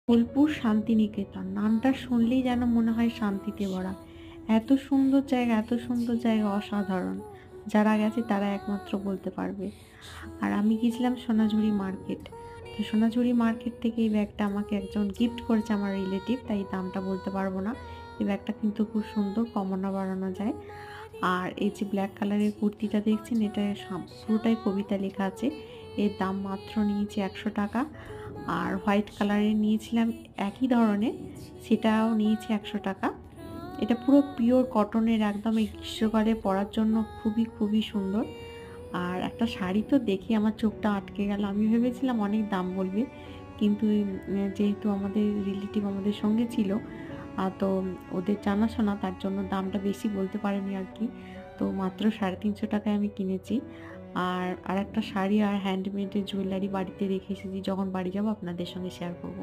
বোলপুর শান্তিনিকেতন নামটা শুনলেই যেন মনে হয় শান্তিতে ভরা। এত সুন্দর জায়গা, এত সুন্দর জায়গা, অসাধারণ। যারা গেছে তারা একমাত্র বলতে পারবে। আর আমি গেছিলাম সোনাঝুরি মার্কেট। তো সোনাঝুরি মার্কেট থেকে এই ব্যাগটা আমাকে একজন গিফট করেছে, আমার রিলেটিভ, তাই দামটা বলতে পারবো না। এই ব্যাগটা কিন্তু খুব সুন্দর, কমানো বাড়ানো যায়। আর এই যে ব্ল্যাক কালারের কুর্তিটা দেখছেন, এটা পুরোটাই কবিতা লেখা আছে। এর দাম মাত্র নিয়েছে ১০০ টাকা। আর হোয়াইট কালারের নিয়েছিলাম একই ধরনের, সেটাও নিয়েছে ১০০ টাকা। এটা পুরো পিওর কটনের, একদম এই গ্রীষ্মকালে পরার জন্য খুবই খুবই সুন্দর। আর একটা শাড়ি তো দেখে আমার চোখটা আটকে গেল। আমি ভেবেছিলাম অনেক দাম বলবে, কিন্তু যেহেতু আমাদের রিলেটিভ আমাদের সঙ্গে ছিল, তো ওদের জানাশোনা, তার জন্য দামটা বেশি বলতে পারেনি আর কি। তো মাত্র ৩৫০ টাকায় আমি কিনেছি। আর আরেকটা শাড়ি আর হ্যান্ডমেডের জুয়েলারি বাড়িতে রেখে এসেছি, যখন বাড়ি যাবো আপনাদের সঙ্গে শেয়ার করব।